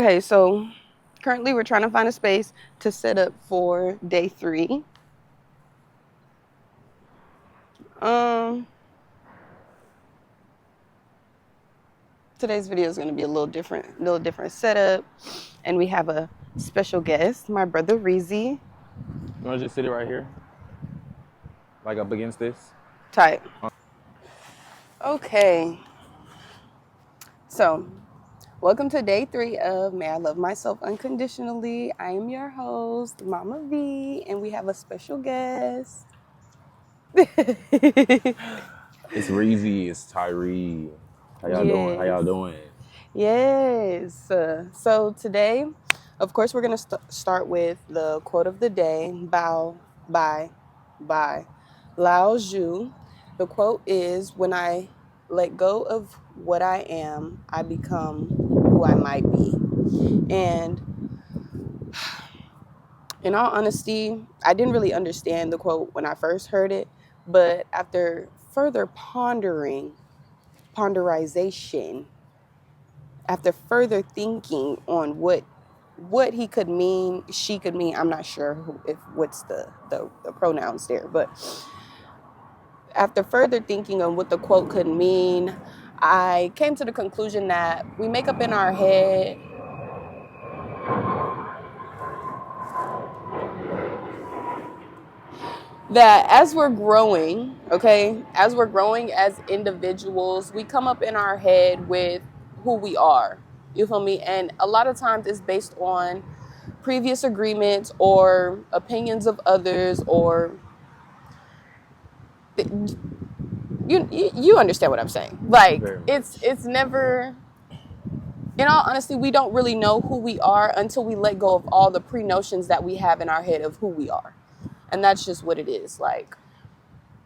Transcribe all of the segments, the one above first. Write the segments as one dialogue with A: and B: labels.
A: Okay, so currently we're trying to find a space to set up for day 3. Um, Today's video is going to be a little different setup, and we have a special guest, my brother Reezy.
B: You want to just sit it right here? Like up against this?
A: Type. Okay, so welcome to day 3 of May I Love Myself Unconditionally. I am your host, Mama V, and we have a special guest.
B: It's Reezy, it's Tyree. How y'all doing? How y'all
A: Yes.
B: doing?
A: Yes. So today, of course, we're going to start with the quote of the day, by Lao Tzu. The quote is, "When I let go of what I am, I become who I might be." And in all honesty, I didn't really understand the quote when I first heard it, but after further ponderization, after further thinking on what he could mean, she could mean, I'm not sure what's the pronouns there, but after further thinking on what the quote could mean, I came to the conclusion that we make up in our head that as we're growing, okay, as we're growing as individuals, we come up in our head with who we are. You feel me? And a lot of times it's based on previous agreements or opinions of others, or you understand what I'm saying. Like,
B: Very
A: it's
B: much.
A: never, in all honesty, we don't really know who we are until we let go of all the pre-notions that we have in our head of who we are. And that's just what it is. Like,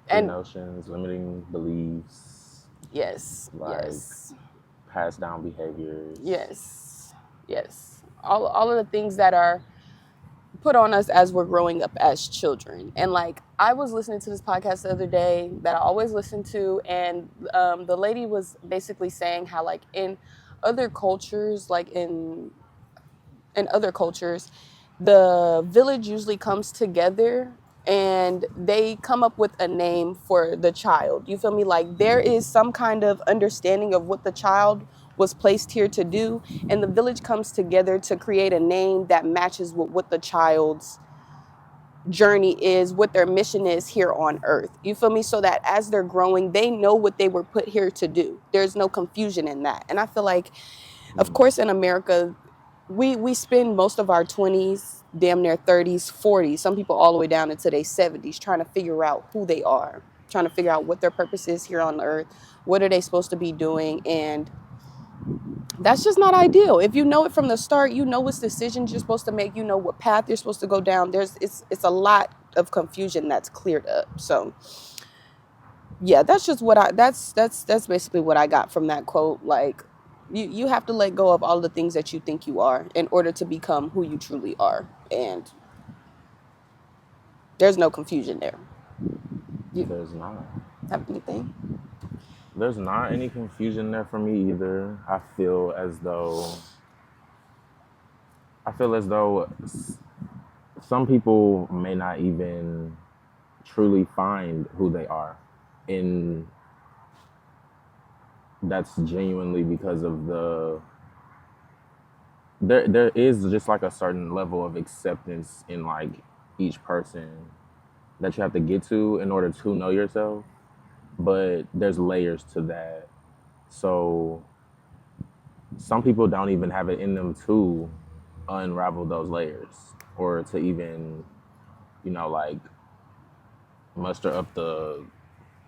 A: and
B: Pre-notions, limiting beliefs,
A: yes,
B: like
A: yes,
B: passed down behaviors.
A: yes. All of the things that are put on us as we're growing up as children. And like, I was listening to this podcast the other day that I always listen to, and the lady was basically saying how, like, in other cultures, like in other cultures, the village usually comes together and they come up with a name for the child. You feel me? Like, there is some kind of understanding of what the child was placed here to do, and the village comes together to create a name that matches with what the child's journey is, what their mission is here on earth. You feel me? So that as they're growing, they know what they were put here to do. There's no confusion in that. And I feel like, of course, in America, we spend most of our 20s, damn near 30s, 40s, some people all the way down into their 70s, trying to figure out who they are, trying to figure out what their purpose is here on earth, what are they supposed to be doing. And that's just not ideal. If you know it from the start, you know what decisions you're supposed to make, you know what path you're supposed to go down. It's a lot of confusion that's cleared up. So yeah, that's just what that's basically what I got from that quote. Like, you have to let go of all the things that you think you are in order to become who you truly are. And there's no confusion there. You
B: There's not.
A: have anything?
B: There's not any confusion there for me either. I feel as though some people may not even truly find who they are, and that's genuinely because of there is just like a certain level of acceptance in like each person that you have to get to in order to know yourself, but there's layers to that. So some people don't even have it in them to unravel those layers, or to even, like, muster up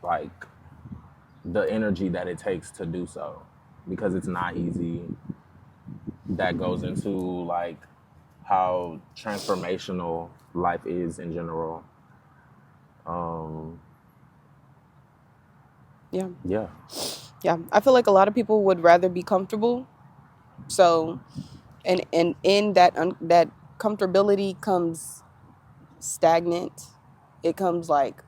B: like the energy that it takes to do so, because it's not easy. That goes into like how transformational life is in general. Um,
A: Yeah.
B: yeah,
A: Yeah. I feel like a lot of people would rather be comfortable. So, and in that comfortability comes stagnant. It comes like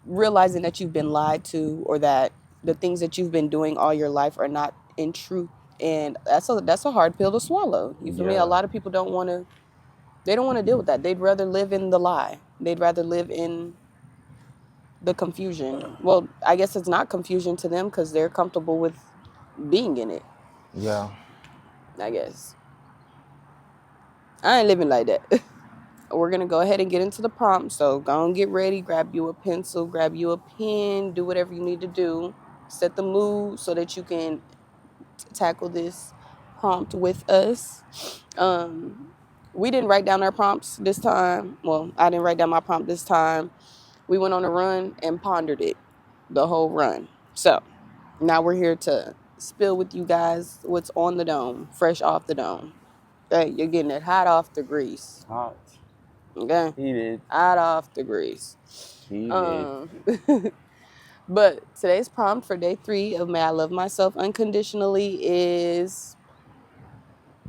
A: realizing that you've been lied to, or that the things that you've been doing all your life are not in truth And that's a hard pill to swallow. You feel me? A lot of people don't want to deal with that. They'd rather live in the lie. They'd rather live in the confusion. Well, I guess it's not confusion to them because they're comfortable with being in it.
B: Yeah.
A: I guess. I ain't living like that. We're going to go ahead and get into the prompt. So go and get ready. Grab you a pencil. Grab you a pen. Do whatever you need to do. Set the mood so that you can tackle this prompt with us. We didn't write down our prompts this time. Well, I didn't write down my prompt this time. We went on a run and pondered it the whole run. So now we're here to spill with you guys what's on the dome, fresh off the dome. Okay, you're getting it hot off the grease.
B: Hot.
A: Okay,
B: Heated.
A: hot off the grease.
B: Heated.
A: But today's prompt for day 3 of May I Love Myself Unconditionally is,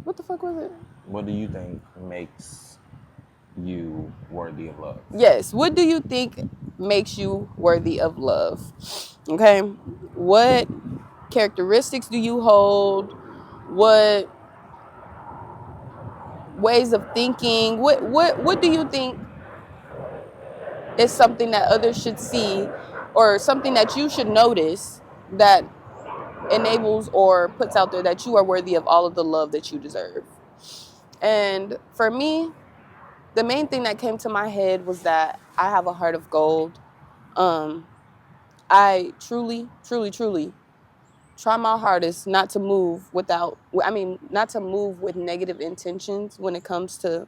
A: what the fuck was it?
B: What do you think makes you worthy of love?
A: Yes, what do you think makes you worthy of love? Okay, what characteristics do you hold? What ways of thinking? What do you think is something that others should see, or something that you should notice that enables or puts out there that you are worthy of all of the love that you deserve? And for me, the main thing that came to my head was that I have a heart of gold. I truly try my hardest not to move with negative intentions when it comes to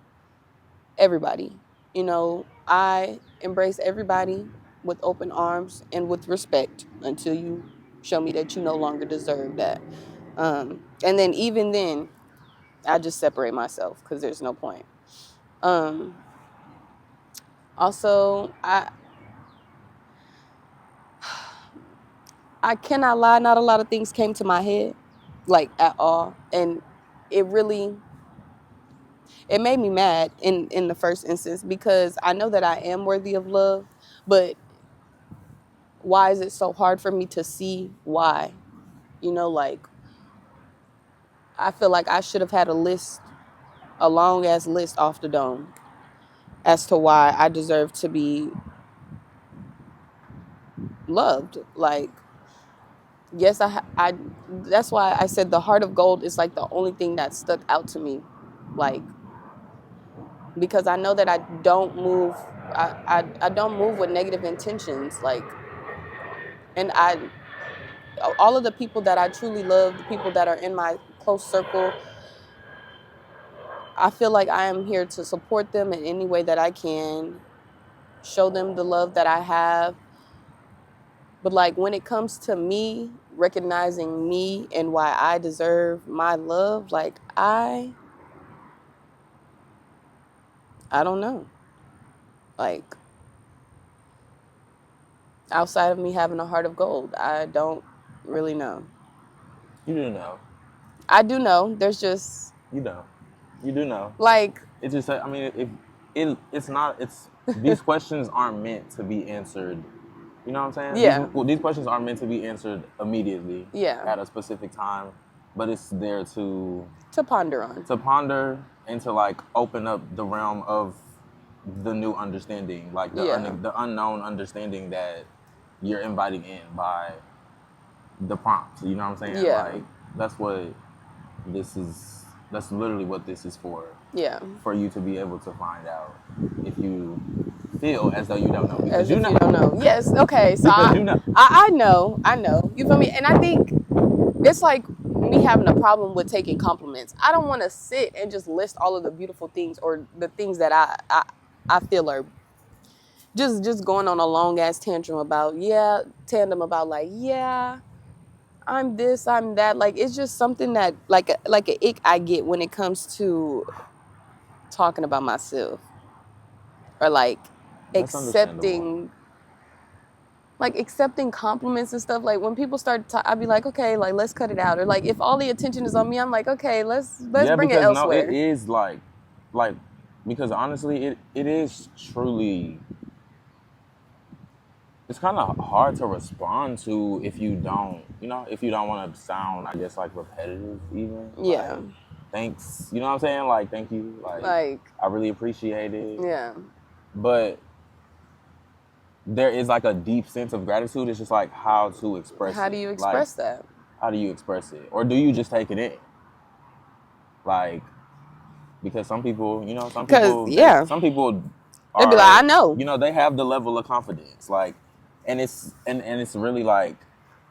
A: everybody. You know, I embrace everybody with open arms and with respect until you show me that you no longer deserve that. And then even then, I just separate myself because there's no point. Also, I cannot lie, not a lot of things came to my head, like at all. And it made me mad in the first instance, because I know that I am worthy of love, but why is it so hard for me to see why? You know, like, I feel like I should have had a long ass list off the dome as to why I deserve to be loved. Like, yes, I that's why I said the heart of gold is like the only thing that stuck out to me, like, because I know that I don't move with negative intentions, like, and all of the people that I truly love, the people that are in my close circle, I feel like I am here to support them in any way that I can, show them the love that I have. But like, when it comes to me, recognizing me and why I deserve my love, like, I don't know. Like, outside of me having a heart of gold, I don't really know.
B: You do know.
A: I do know. There's just...
B: You know. You do know.
A: Like...
B: It's just, I mean, these questions aren't meant to be answered. You know what I'm saying?
A: Yeah.
B: These questions aren't meant to be answered immediately.
A: Yeah.
B: At a specific time. But it's there to
A: ponder on.
B: To ponder and to, like, open up the realm of the new understanding. Like, the unknown understanding that you're inviting in by the prompt. You know what I'm saying?
A: Yeah.
B: Like, that's literally what this is for.
A: Yeah.
B: For you to be able to find out if you feel as though you don't know.
A: Because you don't know. Yes. Okay. So
B: you know.
A: I know. You feel me? And I think it's like me having a problem with taking compliments. I don't want to sit and just list all of the beautiful things, or the things that I feel are just going on a long ass tantrum about, like, yeah, I'm this, I'm that. Like, it's just something that like an ick I get when it comes to talking about myself, or like accepting compliments and stuff. Like, when people start I'd be like, okay, like, let's cut it out. Or like, if all the attention is on me, I'm like, okay, let's bring it elsewhere.
B: No, it is like because honestly, it is truly it's kind of hard to respond to if you don't, if you don't want to sound, I guess, like repetitive even.
A: Yeah.
B: Like, thanks. You know what I'm saying? Like, thank you.
A: Like,
B: I really appreciate it.
A: yeah.
B: But there is like a deep sense of gratitude. It's just like how to express it.
A: How do you
B: Like,
A: express that?
B: how do you express it? Or do you just take it in? Like, because some people,
A: Yeah.
B: some people
A: They'd be like, I
B: are,
A: know.
B: they have the level of confidence. Like, and it's really like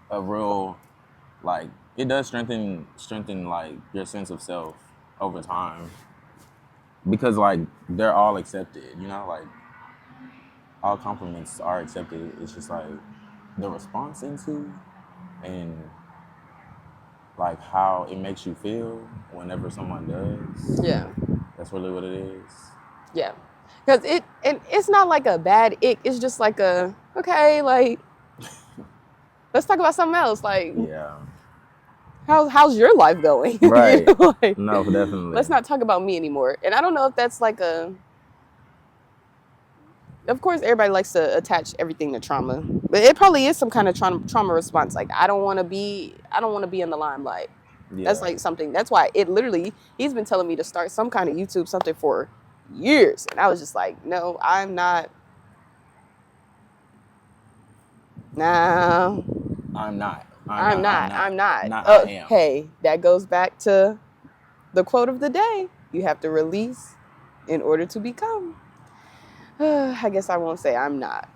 B: a real, like, it does strengthen like your sense of self over time, because like they're all accepted, like all compliments are accepted. It's just like the response into, and like how it makes you feel whenever someone does.
A: Yeah.
B: That's really what it is.
A: Yeah. Because it's not like a bad ick. It's just like a, okay, like, let's talk about something else. Like,
B: Yeah.
A: how's your life going?
B: Right.
A: Like,
B: No, definitely.
A: let's not talk about me anymore. And I don't know if that's like of course, everybody likes to attach everything to trauma, but it probably is some kind of trauma response. Like, I don't want to be in the limelight.
B: Yeah.
A: That's like something. That's why he's been telling me to start some kind of YouTube something for years, and I was just like, no, I'm not. No,
B: I'm not.
A: I'm not.
B: I am.
A: Hey, that goes back to the quote of the day. You have to release in order to become. I guess I won't say I'm not.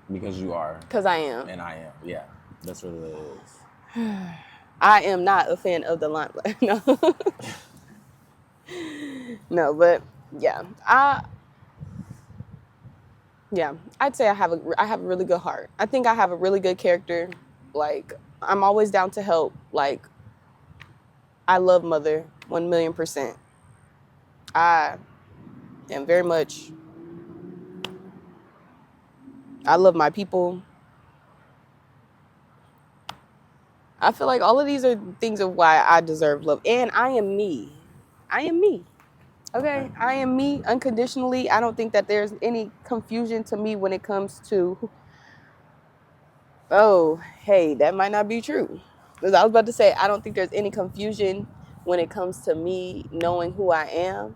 B: Because you are.
A: Because I am.
B: And I am. Yeah. That's what it is.
A: I am not a fan of the limelight. No. No, but yeah. I'd say I have a really good heart. I think I have a really good character. Like, I'm always down to help. Like, I love Mother 1,000,000%. I am very much. I love my people. I feel like all of these are things of why I deserve love. And I am me. I am me. Okay? I am me unconditionally. I don't think that there's any confusion to me when it comes to, oh, hey, that might not be true. Because I was about to say, I don't think there's any confusion when it comes to me knowing who I am.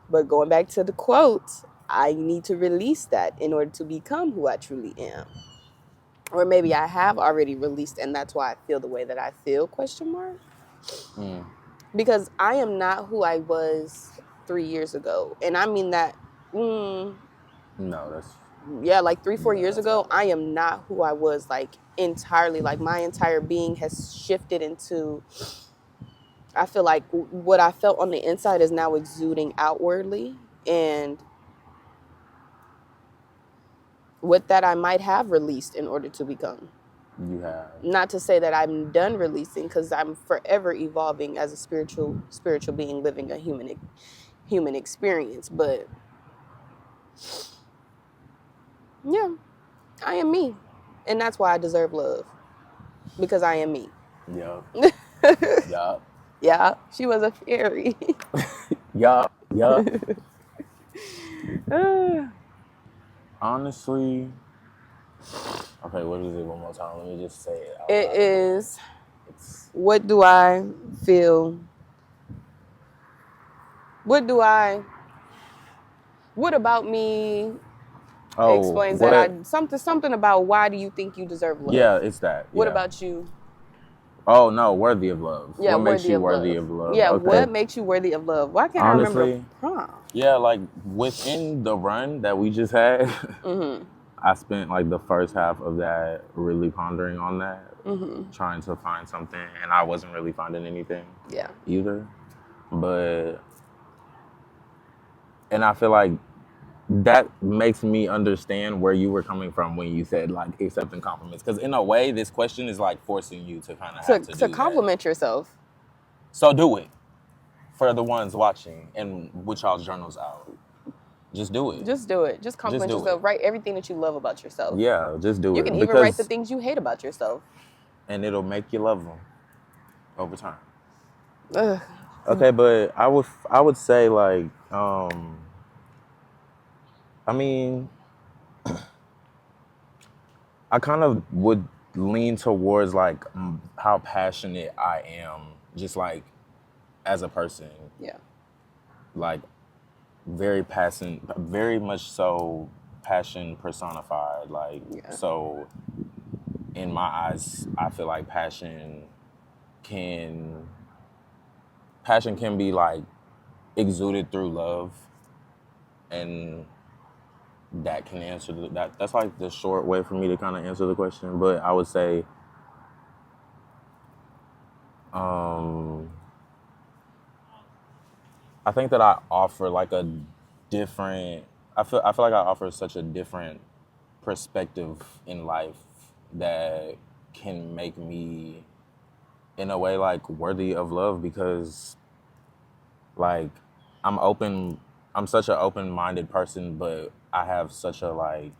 A: But going back to the quote, I need to release that in order to become who I truly am. Or maybe I have already released, and that's why I feel the way that I feel, question mark? Because I am not who I was 3 years ago. And I mean that,
B: No, that's...
A: yeah, like 3-4 years ago, I am not who I was, like, entirely. Like, my entire being has shifted into, I feel like what I felt on the inside is now exuding outwardly. And with that, I might have released in order to become.
B: You have.
A: Not to say that I'm done releasing, because I'm forever evolving as a spiritual being living a human experience. But yeah, I am me. And that's why I deserve love. Because I am me.
B: Yup. Yup.
A: Yeah, she was a fairy.
B: Yup. Honestly, okay, what is it one more time? Let me just say it out
A: It
B: loud.
A: is, what do I feel? What about me explains that something about why do you think you deserve love?
B: Yeah, it's that.
A: What
B: yeah.
A: about you?
B: Oh, no, worthy of love.
A: Yeah,
B: what makes you worthy of love?
A: Yeah,
B: okay.
A: What makes you worthy of love? Why can't
B: Honestly,
A: I remember the prompt?
B: Yeah, like within the run that we just had, I spent like the first half of that really pondering on that, trying to find something, and I wasn't really finding anything either. And I feel like that makes me understand where you were coming from when you said like accepting compliments, because in a way this question is like forcing you to kind of have to
A: compliment yourself.
B: So do it for the ones watching and with y'all's journals out. Just do it.
A: Just do it. Just compliment yourself. Write everything that you love about yourself.
B: Yeah, just do it.
A: You can even write the things you hate about yourself.
B: And it'll make you love them over time.
A: Ugh.
B: Okay, but I would say like, I mean, I kind of would lean towards like how passionate I am, just like as a person.
A: Yeah.
B: Like very passion, very much so passion personified. Like
A: Yeah.
B: so, in my eyes, I feel like can passion can be like exuded through love, and that can answer that's like the short way for me to kind of answer the question. But I would say I think that I offer like a different I feel like I offer such a different perspective in life that can make me in a way like worthy of love, because like I'm such an open-minded person, but I have such a like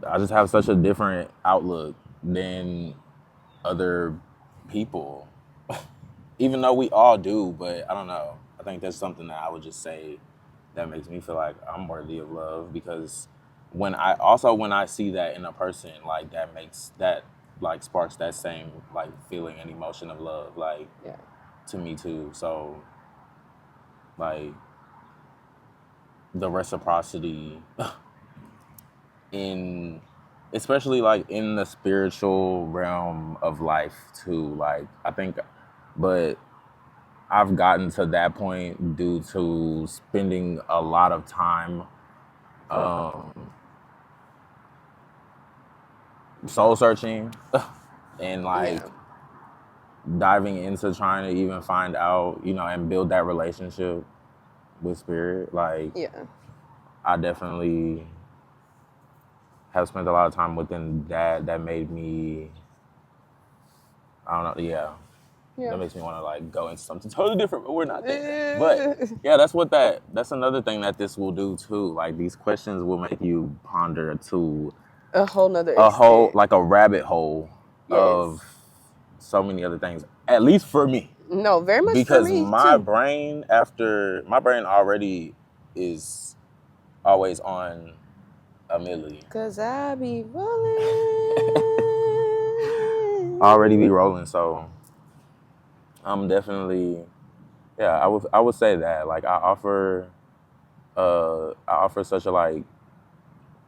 B: I just have such a different outlook than other people. Even though we all do, but I don't know. I think that's something that I would just say that makes me feel like I'm worthy of love, because when I see that in a person, like that makes that like sparks that same like feeling and emotion of love, like
A: Yeah.
B: to me too. So like the reciprocity in especially like in the spiritual realm of life too, like I think, but I've gotten to that point due to spending a lot of time soul searching and like
A: Yeah.
B: diving into trying to even find out, you know, and build that relationship with spirit. Like
A: Yeah.
B: I definitely have spent a lot of time within that made me, I don't know, yeah.
A: Yeah.
B: That makes me want to like go into something totally different, but we're not there. But yeah, that's another thing that this will do too. Like these questions will make you ponder to
A: A whole nother
B: a whole,
A: extent.
B: like a rabbit hole of
A: Yes.
B: so many other things. At least for me,
A: No, very much for
B: because
A: me too.
B: my brain already is always on a milli.
A: Cause I be rolling.
B: Already be rolling, so I'm definitely, yeah, I would say that. Like I offer such a like,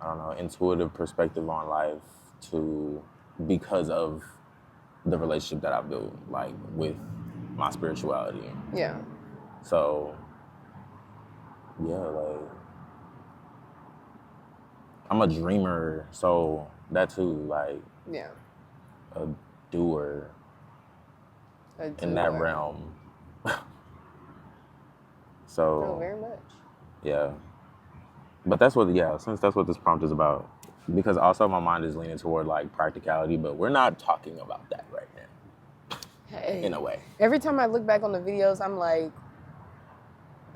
B: I don't know, intuitive perspective on life to because of the relationship that I built like with my spirituality.
A: Yeah.
B: So yeah, like I'm a dreamer, so that too, like
A: Yeah.
B: a doer
A: A
B: in that
A: doer.
B: realm.
A: No,
B: So
A: very much.
B: yeah, but that's what, yeah, since that's what this prompt is about, because also my mind is leaning toward like practicality, but we're not talking about that right now.
A: Hey.
B: In a way.
A: Every time I look back on the videos, I'm like,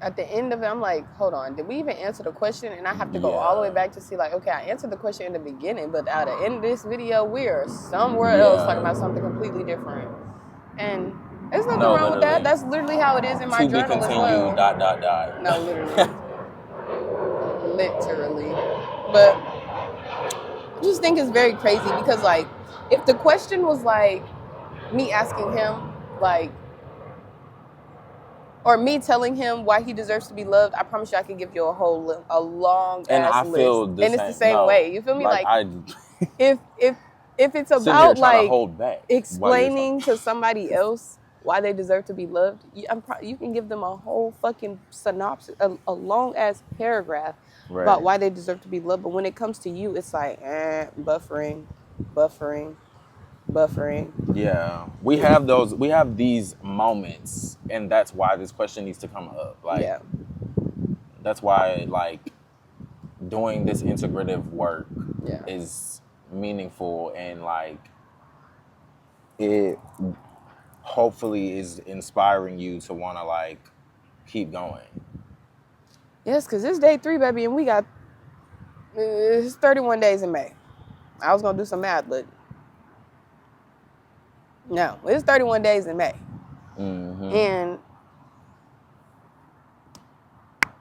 A: at the end of it, I'm like, hold on, did we even answer the question? And I have to go all the way
B: Yeah.
A: back to see, like, okay, I answered the question in the beginning, but at the end of this video, we are somewhere else talking about something completely different. And there's nothing wrong with that. That's literally how it is in my
B: To be
A: journal as
B: continued,
A: well. No, literally. Literally. But I just think it's very crazy because, like, if the question was like me asking him, like, or me telling him why he deserves to be loved, I promise you I could give you a long
B: And
A: ass
B: I
A: list.
B: feel the
A: And
B: same.
A: it's the same
B: No,
A: way. You feel me?
B: like I
A: if it's
B: sitting here
A: about
B: trying to
A: like
B: hold back while you're
A: explaining
B: talking.
A: to somebody else why they deserve to be loved, you can give them a whole fucking synopsis, a long ass paragraph about
B: Right.
A: why they deserve to be loved. But when it comes to you, it's like buffering, buffering, buffering.
B: Yeah, we have those. We have these moments, and that's why this question needs to come up. Like,
A: Yeah.
B: that's why like doing this integrative work
A: Yeah.
B: is meaningful, and like it hopefully is inspiring you to want to like keep going.
A: Yes, because it's day 3, baby, and we got it's 31 days in May. I was gonna do some math, but no, it's 31 days in May.
B: Mm-hmm.
A: And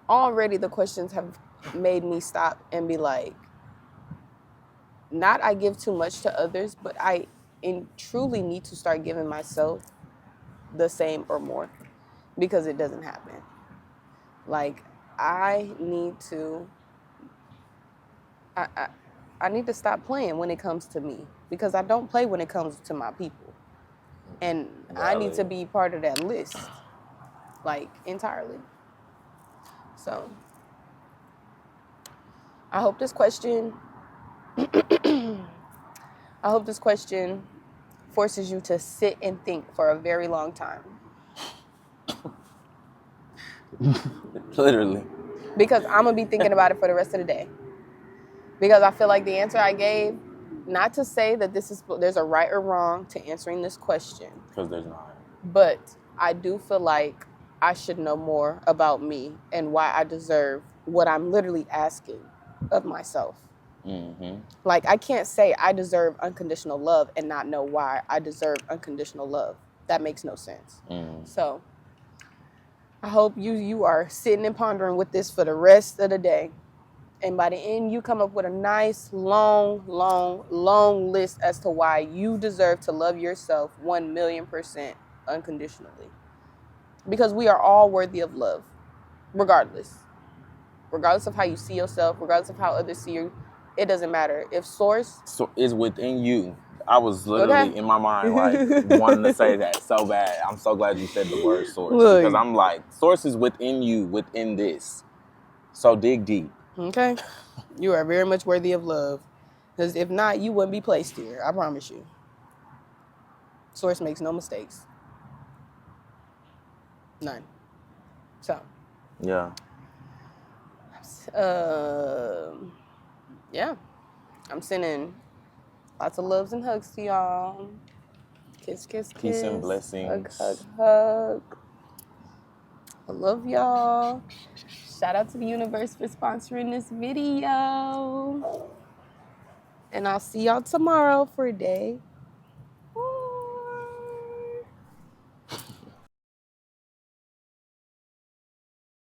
A: already the questions have made me stop and be like, not I give too much to others, but I truly need to start giving myself the same or more, because it doesn't happen. Like, I need to I need to stop playing when it comes to me, because I don't play when it comes to my people. And I need to be part of that list, like, entirely. So I hope this question forces you to sit and think for a very long time.
B: Literally.
A: Because I'm going to be thinking about it for the rest of the day. Because I feel like the answer I gave, not to say that there's a right or wrong to answering this question.
B: Because there's not.
A: But I do feel like I should know more about me and why I deserve what I'm literally asking of myself.
B: Mm-hmm.
A: Like, I can't say I deserve unconditional love and not know why I deserve unconditional love. That makes no sense. So I hope you are sitting and pondering with this for the rest of the day. And by the end, you come up with a nice, long list as to why you deserve to love yourself 1,000,000% unconditionally. Because we are all worthy of love, regardless. Regardless of how you see yourself, regardless of how others see you, it doesn't matter. If source
B: is within you. I was literally in my mind like wanting to say that so bad. I'm so glad you said the word source.
A: Look.
B: Because I'm like, source is within you, within this. So dig deep.
A: Okay. You are very much worthy of love. Because if not, you wouldn't be placed here. I promise you. Source makes no mistakes. None. So.
B: Yeah.
A: Yeah. I'm sending lots of loves and hugs to y'all. Kiss, kiss, kiss.
B: Peace and blessings.
A: Hug, hug, hug. I love y'all. Shout out to the universe for sponsoring this video. And I'll see y'all tomorrow for day